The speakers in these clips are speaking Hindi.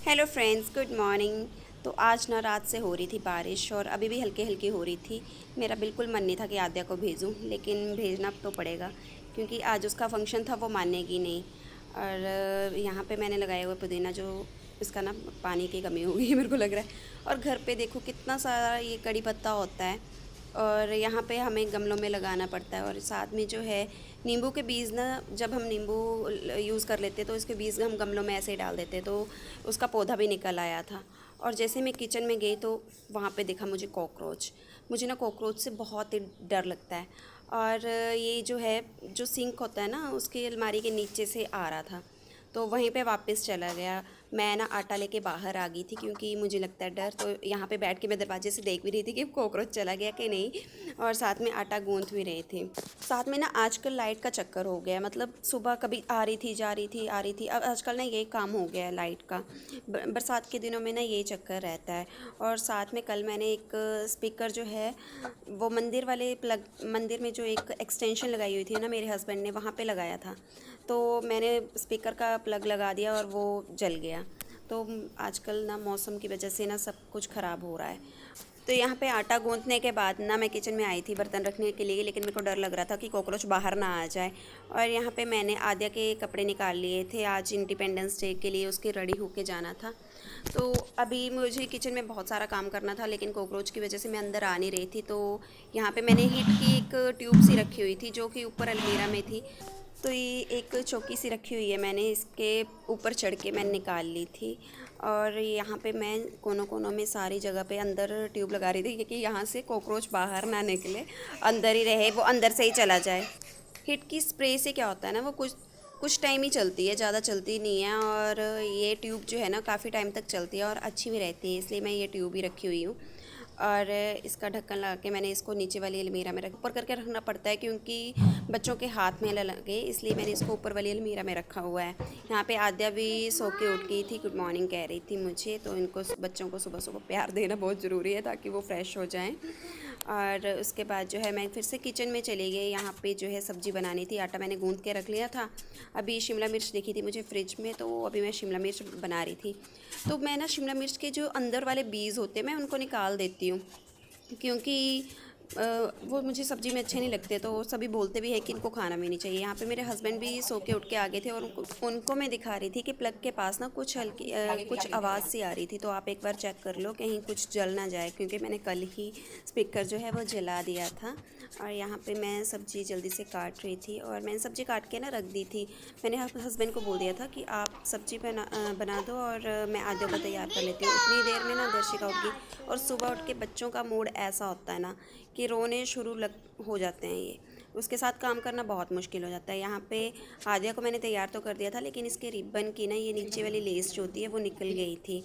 Hello friends, good morning. तो आज ना रात से हो रही थी बारिश और अभी भी हल्की हल्की हो रही थी। मेरा बिल्कुल मन नहीं था कि आद्या को भेजूं, लेकिन भेजना तो पड़ेगा क्योंकि आज उसका फंक्शन था, वो मानेगी नहीं। और यहाँ पे मैंने लगाया हुआ पुदीना, जो इसका ना पानी की कमी होगी मेरे को लग रहा है। और घर पे देखो कितना सारा ये कड़ी पत्ता होता है और यहाँ पे हमें गमलों में लगाना पड़ता है। और साथ में जो है नींबू के बीज ना, जब हम नींबू यूज़ कर लेते तो इसके बीज हम गमलों में ऐसे ही डाल देते, तो उसका पौधा भी निकल आया था। और जैसे मैं किचन में गई तो वहाँ पे देखा मुझे कॉकरोच। मुझे ना कॉकरोच से बहुत ही डर लगता है। और ये जो है, जो सिंक होता है ना, उसकी अलमारी के नीचे से आ रहा था, तो वहीं पे वापस चला गया। मैं ना आटा लेके बाहर आ गई थी क्योंकि मुझे लगता है डर। तो यहाँ पे बैठ के मैं दरवाजे से देख भी रही थी कि कॉकरोच चला गया कि नहीं, और साथ में आटा गूंथ भी रहे थे। साथ में ना आजकल लाइट का चक्कर हो गया है, मतलब सुबह कभी आ रही थी, जा रही थी, आ रही थी। अब आजकल ना यही काम हो गया है लाइट का। बरसात के दिनों में ना यही चक्कर रहता है। और साथ में कल मैंने एक स्पीकर जो है वो मंदिर वाले प्लग, मंदिर में जो एक एक्सटेंशन लगाई हुई थी ना मेरे हस्बैंड ने, वहाँ पे लगाया था। तो मैंने स्पीकर का प्लग लगा दिया और वो जल गया। तो आजकल ना मौसम की वजह से ना सब कुछ ख़राब हो रहा है। तो यहाँ पे आटा गूंथने के बाद ना मैं किचन में आई थी बर्तन रखने के लिए, लेकिन मेरे को डर लग रहा था कि कॉकरोच बाहर ना आ जाए। और यहाँ पे मैंने आद्या के कपड़े निकाल लिए थे, आज इंडिपेंडेंस डे के लिए उसके रेडी होके जाना था। तो अभी मुझे किचन में बहुत सारा काम करना था, लेकिन कॉकरोच की वजह से मैं अंदर आ नहीं रही थी। तो यहाँ पे मैंने हीट की एक ट्यूब सी रखी हुई थी जो कि ऊपर अलमीरा में थी। तो ये एक चौकी सी रखी हुई है, मैंने इसके ऊपर चढ़ के मैंने निकाल ली थी। और यहाँ पे मैं कोनों कोनों में सारी जगह पे अंदर ट्यूब लगा रही थी क्योंकि यहाँ से कॉकरोच बाहर ना निकले, अंदर ही रहे, वो अंदर से ही चला जाए। हिट की स्प्रे से क्या होता है ना, वो कुछ कुछ टाइम ही चलती है, ज़्यादा चलती नहीं है। और ये ट्यूब जो है ना काफ़ी टाइम तक चलती है और अच्छी भी रहती है, इसलिए मैं ये ट्यूब ही रखी हुई हूँ। और इसका ढक्कन लगा के मैंने इसको नीचे वाली अलमीरा में ऊपर करके रखना पड़ता है क्योंकि बच्चों के हाथ में लगे, इसलिए मैंने इसको ऊपर वाली अलमीरा में रखा हुआ है। यहाँ पे आद्या भी सो के उठ गई थी, गुड मॉर्निंग कह रही थी मुझे। तो इनको, बच्चों को सुबह सुबह प्यार देना बहुत ज़रूरी है ताकि वो फ्रेश हो जाएं। और उसके बाद जो है मैं फिर से किचन में चली गई। यहाँ पे जो है सब्ज़ी बनानी थी, आटा मैंने गूंथ के रख लिया था। अभी शिमला मिर्च देखी थी मुझे फ्रिज में, तो अभी मैं शिमला मिर्च बना रही थी। तो मैं ना शिमला मिर्च के जो अंदर वाले बीज होते हैं मैं उनको निकाल देती हूँ क्योंकि वो मुझे सब्ज़ी में अच्छे नहीं लगते। तो सभी बोलते भी है कि इनको खाना भी नहीं चाहिए। यहाँ पे मेरे हस्बैंड भी सो के उठ के आ गए थे और उनको मैं दिखा रही थी कि प्लग के पास ना कुछ हल्की कुछ आवाज़ सी आ रही थी, तो आप एक बार चेक कर लो कहीं कुछ जल ना जाए, क्योंकि मैंने कल ही स्पीकर जो है वो जला दिया था। और यहाँ पे मैं सब्ज़ी जल्दी से काट रही थी और मैंने सब्ज़ी काट के ना रख दी थी। मैंने हस्बैंड को बोल दिया था कि आप सब्ज़ी बना दो और मैं आद्या को तैयार कर लेती हूँ। उतनी देर में ना दर्शिका उठ गई। और सुबह उठ के बच्चों का मूड ऐसा होता है ना कि रोने शुरू हो जाते हैं। ये उसके साथ काम करना बहुत मुश्किल हो जाता है। यहाँ पे आद्या को मैंने तैयार तो कर दिया था, लेकिन इसके रिबन की ना ये नीचे वाली लेस जो होती है वो निकल गई थी।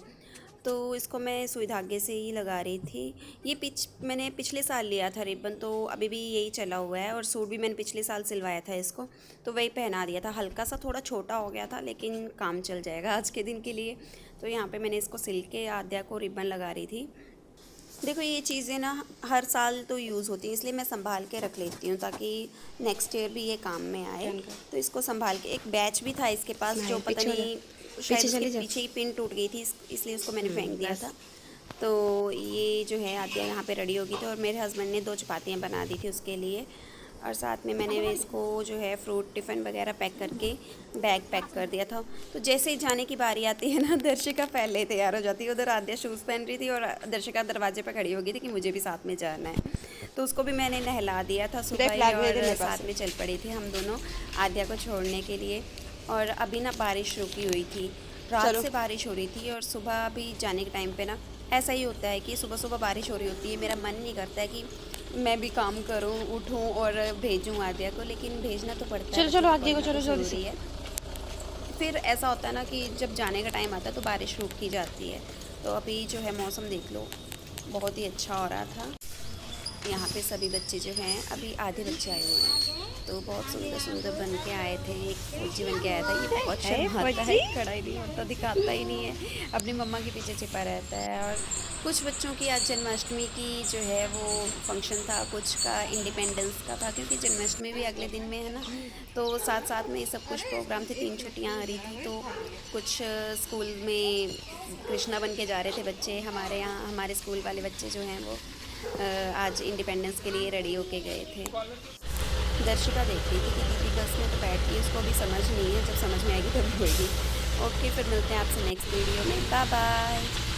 तो इसको मैं सुई धागे से ही लगा रही थी। ये मैंने पिछले साल लिया था रिबन, तो अभी भी यही चला हुआ है। और सूट भी मैंने पिछले साल सिलवाया था इसको, तो वही पहना दिया था। हल्का सा थोड़ा छोटा हो गया था, लेकिन काम चल जाएगा आज के दिन के लिए। तो यहाँ पे मैंने इसको सिल के आद्या को रिबन लगा रही थी। देखो ये चीज़ें ना हर साल तो यूज़ होती हैं, इसलिए मैं संभाल के रख लेती हूँ ताकि नेक्स्ट ईयर भी ये काम में आए। तो इसको संभाल के, एक बैच भी था इसके पास जो पता नहीं शायद उसके पीछे ही पिन टूट गई थी, इसलिए उसको मैंने फेंक दिया था। तो ये जो है आद्या यहाँ पे रेडी हो गई थी और मेरे हस्बैंड ने 2 चपातियाँ बना दी थी उसके लिए। और साथ में मैंने इसको जो है फ्रूट टिफ़िन वगैरह पैक करके बैग पैक कर दिया था। तो जैसे ही जाने की बारी आती है ना, दर्शिका पहले ही तैयार हो जाती है। उधर आद्या शूज़ पहन रही थी और दर्शिका दरवाजे पर खड़ी हो गई थी कि मुझे भी साथ में जाना है। तो उसको भी मैंने नहला दिया था सुबह ही और साथ में चल पड़ी थी हम दोनों आद्या को छोड़ने के लिए। और अभी ना बारिश रुकी हुई थी, रात से बारिश हो रही थी और सुबह भी जाने के टाइम पे ना ऐसा ही होता है कि सुबह सुबह बारिश हो रही होती है। मेरा मन नहीं करता है कि मैं भी काम करूं, उठूं और भेजूं आद्या को, लेकिन भेजना तो पड़ता है। चलो चलो आद्या को चलो जल्दी ज़रूरी है। फिर ऐसा होता है ना कि जब जाने का टाइम आता है तो बारिश रुक ही जाती है। तो अभी जो है मौसम देख लो, बहुत ही अच्छा हो रहा था। यहाँ पे सभी बच्चे जो हैं, अभी आधे बच्चे आए हुए हैं, तो बहुत सुंदर सुंदर बन के आए थे। एक फौजी बन के आया था, ये बहुत शर्माता है, खड़ा ही नहीं होता, दिखाता ही नहीं है, अपनी मम्मा के पीछे छिपा रहता है। और कुछ बच्चों की आज जन्माष्टमी की जो है वो फंक्शन था, कुछ का इंडिपेंडेंस का था, क्योंकि जन्माष्टमी भी अगले दिन में है ना, तो साथ साथ में ये सब कुछ प्रोग्राम थे। 3 छुट्टियाँ आ रही थी, तो कुछ स्कूल में कृष्णा बन के जा रहे थे बच्चे। हमारे यहाँ हमारे स्कूल वाले बच्चे जो हैं वो आज इंडिपेंडेंस के लिए रेडी होके गए थे। दर्शिका देख रही थी कि दीदी बस में तो बैठ गई, उसको अभी समझ नहीं है, जब समझ में आएगी तब होएगी। ओके, फिर मिलते हैं आपसे नेक्स्ट वीडियो में। Bye bye.